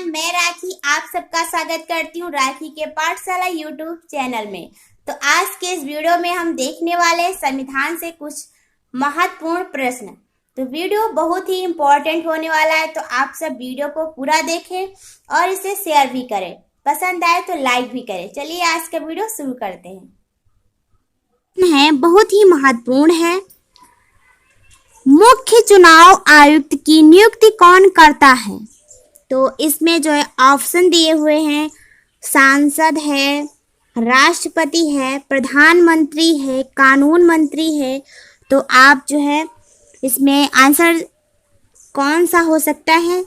मैं राखी आप सबका स्वागत करती हूँ राखी के पाठशाला यूट्यूब चैनल में। तो आज के इस वीडियो में हम देखने वाले हैं संविधान से कुछ महत्वपूर्ण प्रश्न। तो वीडियो बहुत ही इम्पोर्टेंट होने वाला है, तो आप सब वीडियो को पूरा देखें और इसे शेयर भी करें, पसंद आए तो लाइक भी करें। चलिए आज का वीडियो शुरू करते हैं। बहुत ही महत्वपूर्ण है, मुख्य चुनाव आयुक्त की नियुक्ति कौन करता है? तो इसमें जो है ऑप्शन दिए हुए हैं, सांसद है, राष्ट्रपति है, प्रधानमंत्री है, कानून मंत्री है। तो आप जो है इसमें आंसर कौन सा हो सकता है,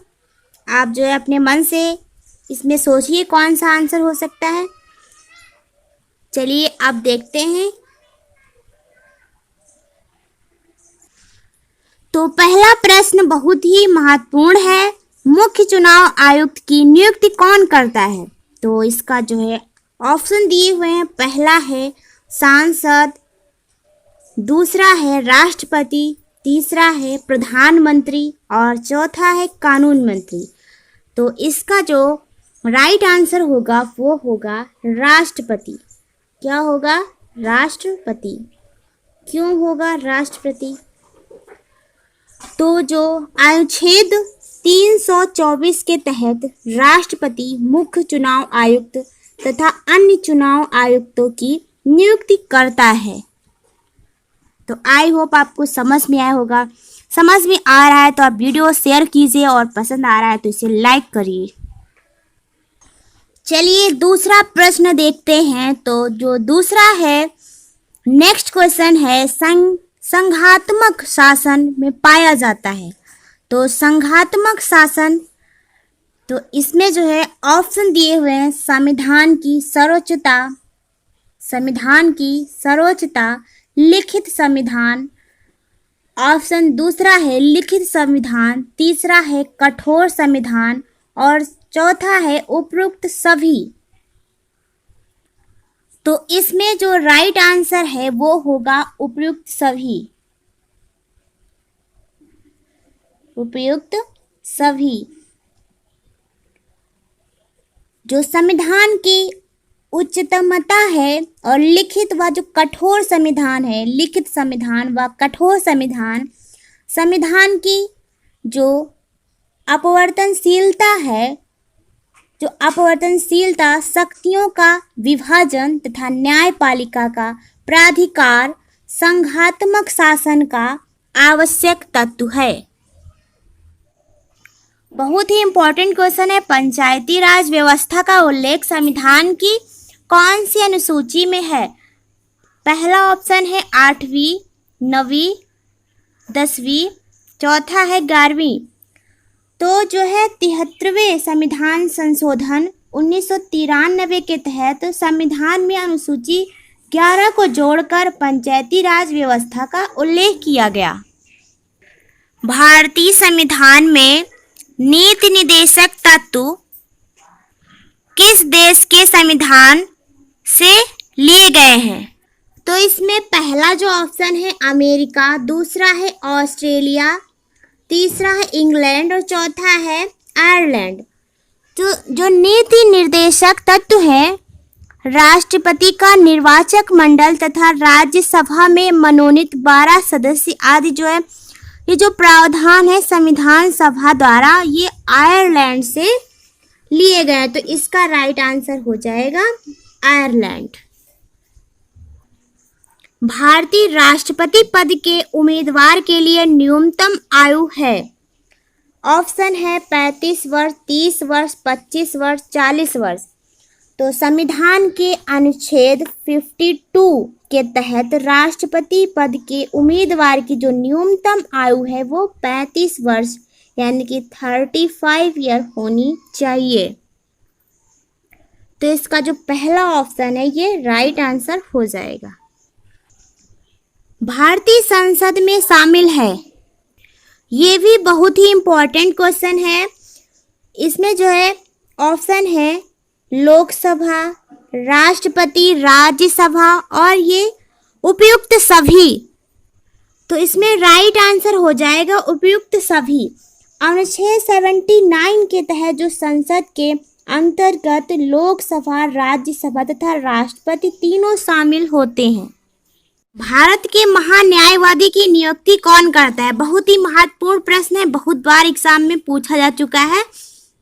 आप जो है अपने मन से इसमें सोचिए कौन सा आंसर हो सकता है। चलिए अब देखते हैं। तो पहला प्रश्न बहुत ही महत्वपूर्ण है, मुख्य चुनाव आयुक्त की नियुक्ति कौन करता है? तो इसका जो है ऑप्शन दिए हुए हैं, पहला है सांसद, दूसरा है राष्ट्रपति, तीसरा है प्रधानमंत्री और चौथा है कानून मंत्री। तो इसका जो राइट आंसर होगा वो होगा राष्ट्रपति। क्या होगा? राष्ट्रपति। क्यों होगा राष्ट्रपति? तो जो अनुच्छेद 324 के तहत राष्ट्रपति मुख्य चुनाव आयुक्त तथा अन्य चुनाव आयुक्तों की नियुक्ति करता है। तो आई होप आपको समझ में आया होगा। समझ में आ रहा है तो आप वीडियो शेयर कीजिए और पसंद आ रहा है तो इसे लाइक करिए। चलिए दूसरा प्रश्न देखते हैं। तो जो दूसरा है, नेक्स्ट क्वेश्चन है, संघात्मक शासन में पाया जाता है। तो संघात्मक शासन, तो इसमें जो है ऑप्शन दिए हुए हैं, संविधान की सर्वोच्चता, लिखित संविधान, ऑप्शन दूसरा है लिखित संविधान, तीसरा है कठोर संविधान और चौथा है उपयुक्त सभी। तो इसमें जो राइट आंसर है वो होगा उपयुक्त सभी। उपयुक्त सभी। जो संविधान की उच्चतमता है और लिखित व जो कठोर संविधान है, लिखित संविधान व कठोर संविधान, संविधान की जो अपवर्तनशीलता है, जो अपवर्तनशीलता, शक्तियों का विभाजन तथा न्यायपालिका का प्राधिकार संघात्मक शासन का आवश्यक तत्व है। बहुत ही इंपॉर्टेंट क्वेश्चन है। पंचायती राज व्यवस्था का उल्लेख संविधान की कौन सी अनुसूची में है? पहला ऑप्शन है 8वीं, 9वीं, 10वीं, चौथा है 11वीं। तो जो है 73वें संविधान संशोधन 1993 के तहत संविधान में अनुसूची 11 को जोड़कर पंचायती राज व्यवस्था का उल्लेख किया गया। भारतीय संविधान में नीति निर्देशक तत्व किस देश के संविधान से लिए गए हैं? तो इसमें पहला जो ऑप्शन है अमेरिका, दूसरा है ऑस्ट्रेलिया, तीसरा है इंग्लैंड और चौथा है आयरलैंड। जो नीति निर्देशक तत्व है, राष्ट्रपति का निर्वाचक मंडल तथा राज्यसभा में मनोनीत 12 सदस्य आदि जो है, ये जो प्रावधान है संविधान सभा द्वारा, ये आयरलैंड से लिए गए। तो इसका राइट आंसर हो जाएगा आयरलैंड। भारतीय राष्ट्रपति पद के उम्मीदवार के लिए न्यूनतम आयु है। ऑप्शन है 35 वर्ष, 30 वर्ष, 25 वर्ष, 40 वर्ष। तो संविधान के अनुच्छेद 52 के तहत राष्ट्रपति पद के उम्मीदवार की जो न्यूनतम आयु है वो 35 वर्ष यानी कि 35 ईयर होनी चाहिए। तो इसका जो पहला ऑप्शन है ये राइट आंसर हो जाएगा। भारतीय संसद में शामिल है, ये भी बहुत ही इम्पोर्टेंट क्वेश्चन है। इसमें जो है ऑप्शन है लोकसभा, राष्ट्रपति, राज्यसभा और ये उपयुक्त सभी। तो इसमें राइट आंसर हो जाएगा उपयुक्त सभी। अनुच्छेद 79 के तहत जो संसद के अंतर्गत लोकसभा, राज्यसभा तथा राष्ट्रपति तीनों शामिल होते हैं। भारत के महान्यायवादी की नियुक्ति कौन करता है? बहुत ही महत्वपूर्ण प्रश्न है, बहुत बार एग्जाम में पूछा जा चुका है।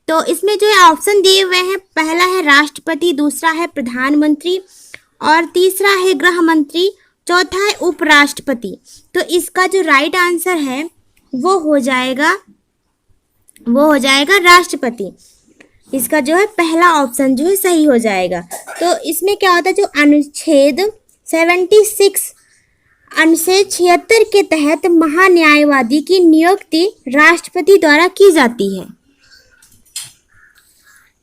तो इसमें जो है ऑप्शन दिए हुए हैं, पहला है राष्ट्रपति, दूसरा है प्रधानमंत्री और तीसरा है गृह मंत्री, चौथा है उपराष्ट्रपति। तो इसका जो राइट आंसर है वो हो जाएगा राष्ट्रपति। इसका जो है पहला ऑप्शन जो है सही हो जाएगा। तो इसमें क्या होता है, जो अनुच्छेद 76 अनुच्छेद 76 के तहत महान्यायवादी की नियुक्ति राष्ट्रपति द्वारा की जाती है।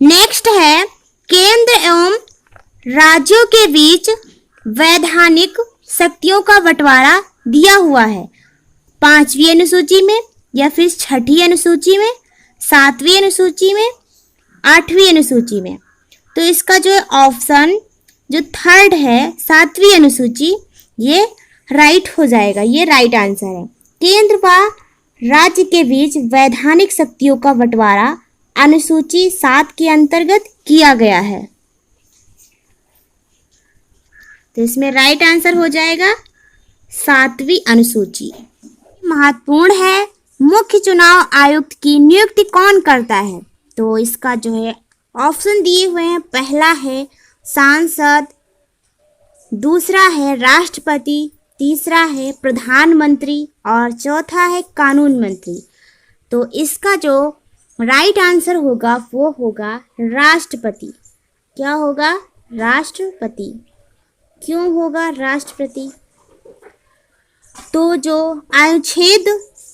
नेक्स्ट है, केंद्र एवं राज्यों के बीच वैधानिक शक्तियों का बंटवारा दिया हुआ है 5वीं अनुसूची में या फिर 6ठी अनुसूची में, 7वीं अनुसूची में, 8वीं अनुसूची में। तो इसका जो है ऑप्शन जो थर्ड है 7वीं अनुसूची, ये राइट हो जाएगा, ये राइट आंसर है। केंद्र व राज्य के बीच वैधानिक शक्तियों का बंटवारा अनुसूची 7 के अंतर्गत किया गया है। तो इसमें राइट आंसर हो जाएगा 7वीं अनुसूची। महत्वपूर्ण है, मुख्य चुनाव आयुक्त की नियुक्ति कौन करता है? तो इसका जो है ऑप्शन दिए हुए हैं, पहला है सांसद, दूसरा है राष्ट्रपति, तीसरा है प्रधानमंत्री और चौथा है कानून मंत्री। तो इसका जो राइट आंसर होगा वो होगा राष्ट्रपति। क्या होगा? राष्ट्रपति। क्यों होगा राष्ट्रपति? तो जो अनुच्छेद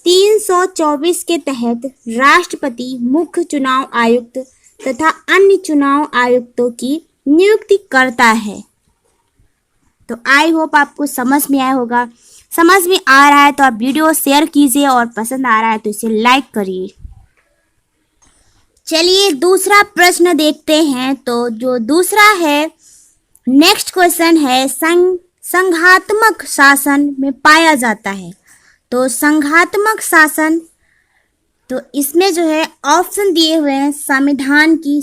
324 के तहत राष्ट्रपति मुख्य चुनाव आयुक्त तथा अन्य चुनाव आयुक्तों की नियुक्ति करता है। तो आई होप आपको समझ में आया होगा। समझ में आ रहा है तो आप वीडियो शेयर कीजिए और पसंद आ रहा है तो इसे लाइक करिए। चलिए दूसरा प्रश्न देखते हैं। तो जो दूसरा है, नेक्स्ट क्वेश्चन है, संघात्मक शासन में पाया जाता है। तो संघात्मक शासन, तो इसमें जो है ऑप्शन दिए हुए हैं, संविधान की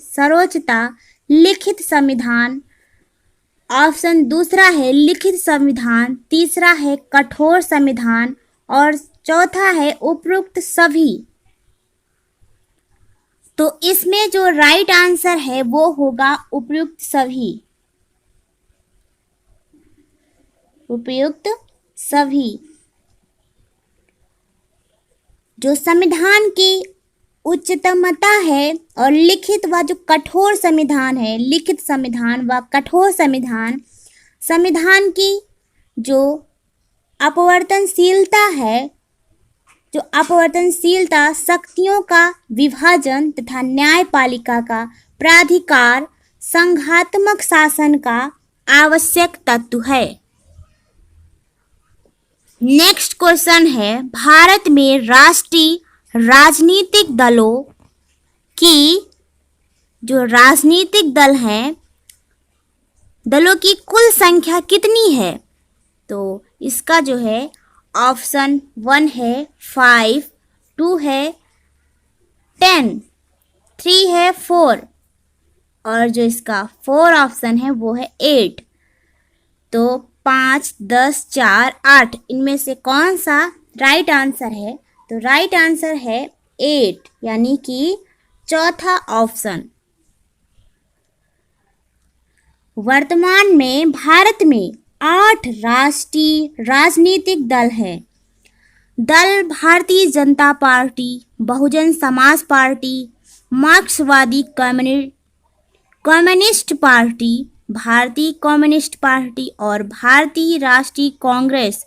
सर्वोच्चता, लिखित संविधान, ऑप्शन दूसरा है लिखित संविधान, तीसरा है कठोर संविधान और चौथा है उपयुक्त सभी। तो इसमें जो राइट आंसर है वो होगा उपयुक्त सभी। उपयुक्त सभी। जो संविधान की उच्चतमता है और लिखित व जो कठोर संविधान है, लिखित संविधान व कठोर संविधान, संविधान की जो अपवर्तनशीलता है, जो अपवर्तनशीलता, शक्तियों का विभाजन तथा न्यायपालिका का प्राधिकार संघात्मक शासन का आवश्यक तत्व है। नेक्स्ट क्वेश्चन है, भारत में राष्ट्रीय राजनीतिक दलों की, जो राजनीतिक दल हैं, दलों की कुल संख्या कितनी है? तो इसका जो है ऑप्शन 1 है 5, 2 है 10, 3 है 4 और जो इसका 4 ऑप्शन है वो है 8। तो 5, 10, 4, 8 इनमें से कौन सा राइट आंसर है? तो राइट आंसर है 8, यानी कि चौथा ऑप्शन। वर्तमान में भारत में 8 राष्ट्रीय राजनीतिक दल हैं। दल भारतीय जनता पार्टी, बहुजन Samaj Party, Marxwadi Communist Party, Bharatiya Communist Party और Bharatiya Rashtriya Congress,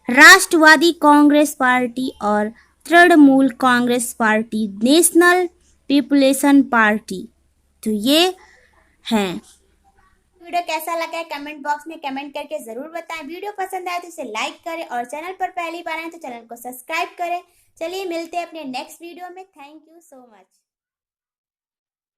Rashtrawadi Congress Party और Trinamool Congress Party, National Population Party. तो ये हैं। वीडियो कैसा लगा है कमेंट बॉक्स में कमेंट करके जरूर बताएं। वीडियो पसंद आए तो इसे लाइक करें और चैनल पर पहली बार आए तो चैनल को सब्सक्राइब करें। चलिए मिलते हैं अपने नेक्स्ट वीडियो में। Thank you so much.